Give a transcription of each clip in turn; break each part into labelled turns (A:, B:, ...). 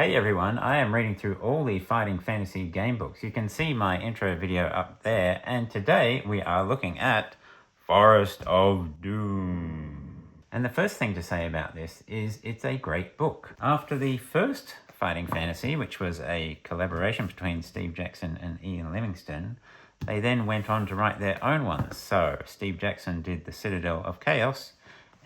A: Hey everyone, I am reading through all the fighting fantasy game books. You can see my intro video up there, and today we are looking at Forest of Doom. And the first thing to say about this is it's a great book. After the first fighting fantasy, which was a collaboration between Steve Jackson and Ian Livingstone, they then went on to write their own ones. So Steve Jackson did The Citadel of Chaos,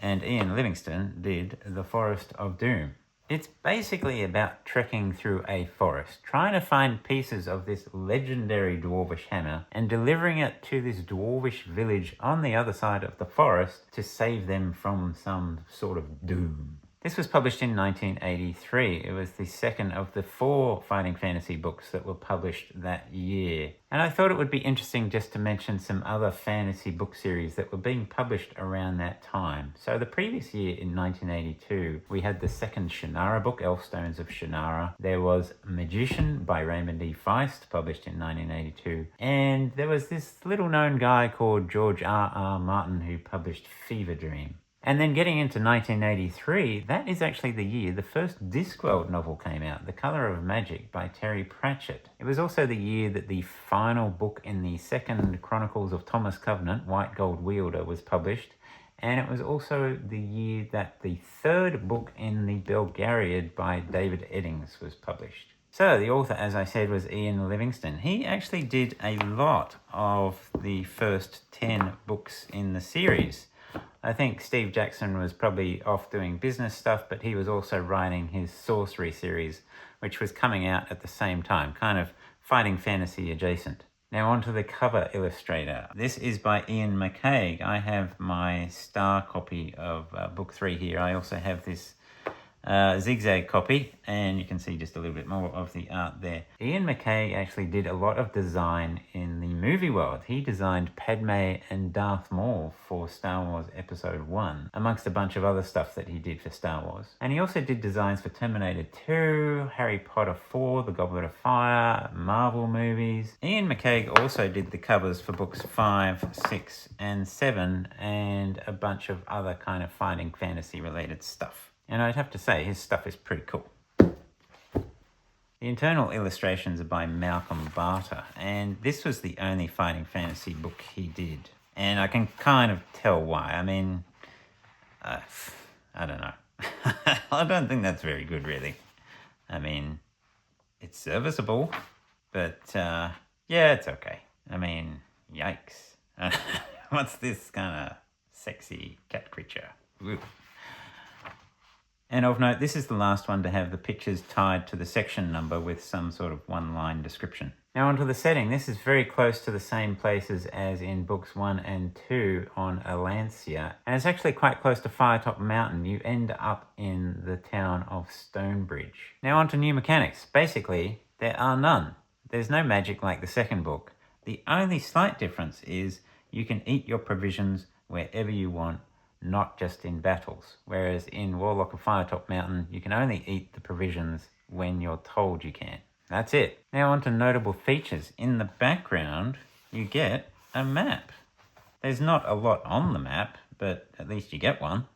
A: and Ian Livingstone did The Forest of Doom. It's basically about trekking through a forest, trying to find pieces of this legendary dwarvish hammer and delivering it to this dwarvish village on the other side of the forest to save them from some sort of doom. This was published in 1983. It was the second of the 4 fighting fantasy books that were published that year. And I thought it would be interesting just to mention some other fantasy book series that were being published around that time. So the previous year, in 1982, we had the second Shannara book, Elfstones of Shannara. There was Magician by Raymond E. Feist, published in 1982. And there was this little-known guy called George R.R. Martin who published Fever Dream. And then getting into 1983, that is actually the year the first Discworld novel came out, The Colour of Magic by Terry Pratchett. It was also the year that the final book in the second Chronicles of Thomas Covenant, White Gold Wielder, was published. And it was also the year that the third book in the Belgariad by David Eddings was published. So the author, as I said, was Ian Livingstone. He actually did a lot of the first 10 books in the series. I think Steve Jackson was probably off doing business stuff, but he was also writing his Sorcery series, which was coming out at the same time, kind of fighting fantasy adjacent. Now onto the cover illustrator. This is by Ian McCaig. I have my star copy of book 3 here. I also have this zigzag copy, and you can see just a little bit more of the art there. Ian McCaig actually did a lot of design in the movie world. He designed Padme and Darth Maul for Star Wars Episode 1, amongst a bunch of other stuff that he did for Star Wars. And he also did designs for Terminator 2, Harry Potter 4, The Goblet of Fire, Marvel movies. Ian McCaig also did the covers for books 5, 6, and 7, and a bunch of other kind of fighting fantasy related stuff. And I'd have to say, his stuff is pretty cool. The internal illustrations are by Malcolm Barter, and this was the only fighting fantasy book he did. And I can kind of tell why. I mean, I don't know. I don't think that's very good, really. I mean, it's serviceable, but yeah, it's okay. I mean, yikes. What's this kind of sexy cat creature? Ooh. And of note, this is the last one to have the pictures tied to the section number with some sort of one-line description. Now onto the setting. This is very close to the same places as in books 1 and 2 on Alancia. And it's actually quite close to Firetop Mountain. You end up in the town of Stonebridge. Now onto new mechanics. Basically, there are none. There's no magic like the second book. The only slight difference is you can eat your provisions wherever you want, not just in battles. Whereas in Warlock of Firetop Mountain, you can only eat the provisions when you're told you can. That's it. Now on to notable features. In the background, you get a map. There's not a lot on the map, but at least you get one.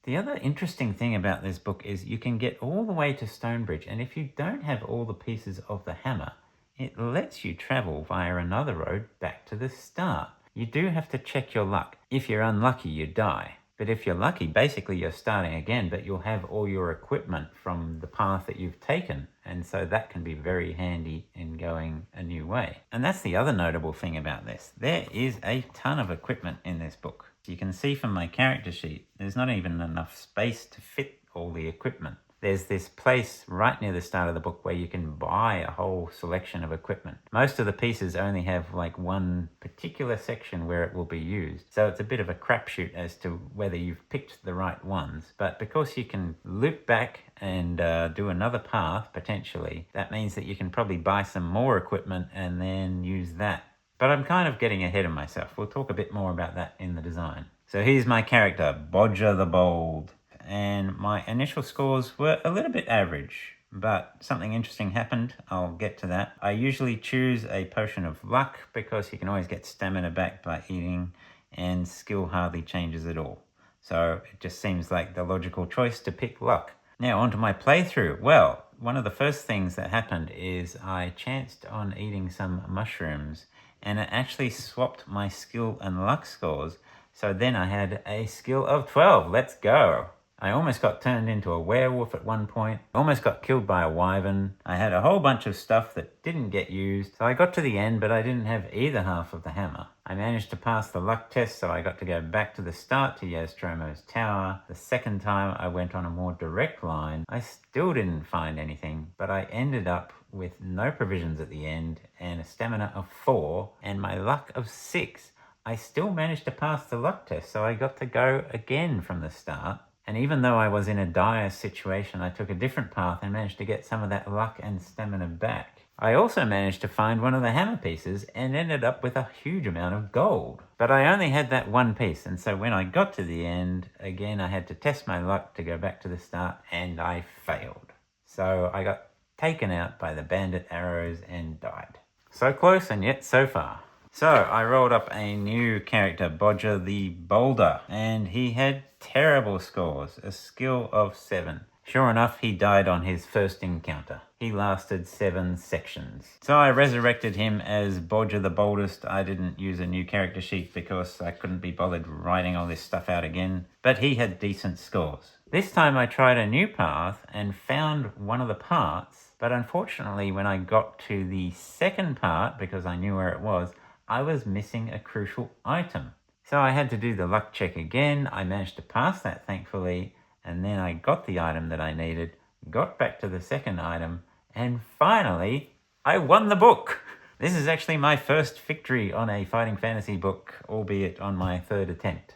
A: The other interesting thing about this book is you can get all the way to Stonebridge, and if you don't have all the pieces of the hammer, it lets you travel via another road back to the start. You do have to check your luck. If you're unlucky, you die. But if you're lucky, basically you're starting again, but you'll have all your equipment from the path that you've taken. And so that can be very handy in going a new way. And that's the other notable thing about this. There is a ton of equipment in this book. You can see from my character sheet, there's not even enough space to fit all the equipment. There's this place right near the start of the book where you can buy a whole selection of equipment. Most of the pieces only have like one particular section where it will be used. So it's a bit of a crapshoot as to whether you've picked the right ones. But because you can loop back and do another path, potentially, that means that you can probably buy some more equipment and then use that. But I'm kind of getting ahead of myself. We'll talk a bit more about that in the design. So here's my character, Bodger the Bold. And my initial scores were a little bit average, but something interesting happened. I'll get to that. I usually choose a potion of luck because you can always get stamina back by eating, and skill hardly changes at all. So it just seems like the logical choice to pick luck. Now onto my playthrough. Well, one of the first things that happened is I chanced on eating some mushrooms, and it actually swapped my skill and luck scores. So then I had a skill of 12. Let's go. I almost got turned into a werewolf at one point. Almost got killed by a wyvern. I had a whole bunch of stuff that didn't get used. So I got to the end, but I didn't have either half of the hammer. I managed to pass the luck test, so I got to go back to the start to Yastromo's tower. The second time I went on a more direct line. I still didn't find anything, but I ended up with no provisions at the end and a stamina of 4 and my luck of 6. I still managed to pass the luck test, so I got to go again from the start. And even though I was in a dire situation, I took a different path and managed to get some of that luck and stamina back. I also managed to find one of the hammer pieces and ended up with a huge amount of gold. But I only had that one piece, and so when I got to the end, again I had to test my luck to go back to the start, and I failed. So I got taken out by the bandit arrows and died. So close and yet so far. So I rolled up a new character, Bodger the Boulder, and he had terrible scores, a skill of 7. Sure enough, he died on his first encounter. He lasted 7 sections. So I resurrected him as Bodger the Boldest. I didn't use a new character sheet because I couldn't be bothered writing all this stuff out again, but he had decent scores. This time I tried a new path and found one of the parts, but unfortunately when I got to the second part, because I knew where it was, I was missing a crucial item. So I had to do the luck check again. I managed to pass that, thankfully, and then I got the item that I needed, got back to the second item, and finally, I won the book. This is actually my first victory on a fighting fantasy book, albeit on my 3rd attempt.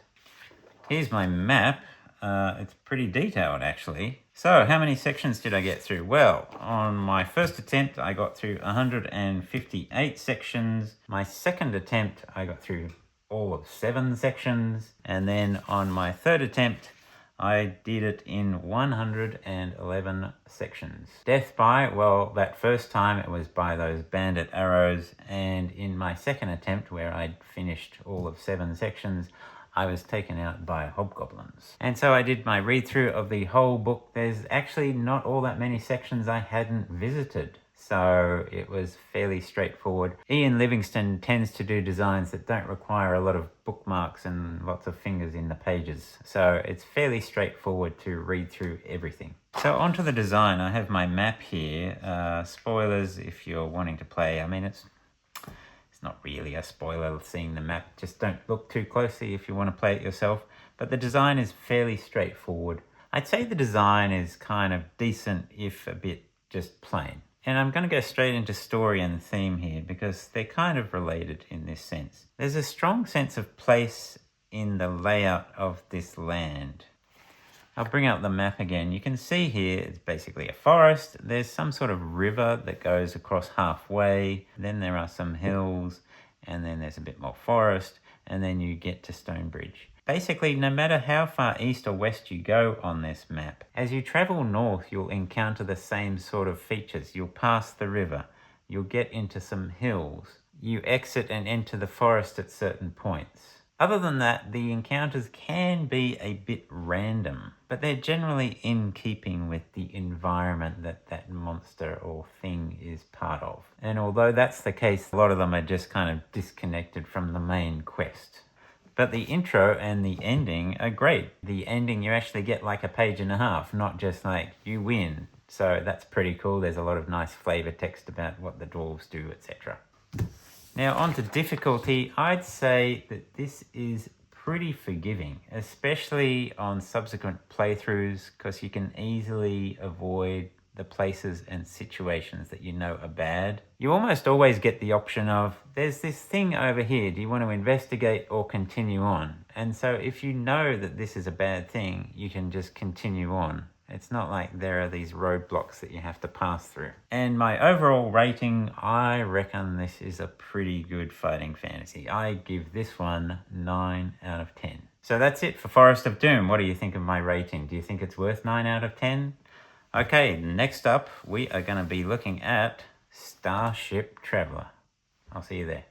A: Here's my map. It's pretty detailed, actually. So, how many sections did I get through? Well, on my first attempt, I got through 158 sections. My second attempt, I got through all of 7 sections. And then on my 3rd attempt, I did it in 111 sections. Death by, well, that first time it was by those bandit arrows. And in my second attempt, where I'd finished all of 7 sections, I was taken out by hobgoblins. And so I did my read-through of the whole book. There's actually not all that many sections I hadn't visited, so it was fairly straightforward. Ian Livingstone tends to do designs that don't require a lot of bookmarks and lots of fingers in the pages, so it's fairly straightforward to read through everything. So onto the design. I have my map here. Spoilers if you're wanting to play. I mean, it's not really a spoiler seeing the map, just don't look too closely if you want to play it yourself, but the design is fairly straightforward. I'd say the design is kind of decent, if a bit just plain. And I'm going to go straight into story and theme here because they're kind of related in this sense. There's a strong sense of place in the layout of this land. I'll bring up the map again. You can see here it's basically a forest. There's some sort of river that goes across halfway. Then there are some hills, and then there's a bit more forest, and then you get to Stonebridge. Basically, no matter how far east or west you go on this map, as you travel north, you'll encounter the same sort of features. You'll pass the river. You'll get into some hills. You exit and enter the forest at certain points. Other than that, the encounters can be a bit random, but they're generally in keeping with the environment that that monster or thing is part of. And although that's the case, a lot of them are just kind of disconnected from the main quest. But the intro and the ending are great. The ending, you actually get like a page and a half, not just like, you win. So that's pretty cool. There's a lot of nice flavor text about what the dwarves do, etc. Now on to difficulty. I'd say that this is pretty forgiving, especially on subsequent playthroughs, because you can easily avoid the places and situations that you know are bad. You almost always get the option of, there's this thing over here, do you want to investigate or continue on? And so if you know that this is a bad thing, you can just continue on. It's not like there are these roadblocks that you have to pass through. And my overall rating, I reckon this is a pretty good fighting fantasy. I give this one 9 out of 10. So that's it for Forest of Doom. What do you think of my rating? Do you think it's worth 9 out of 10? Okay, next up, we are going to be looking at Starship Traveler. I'll see you there.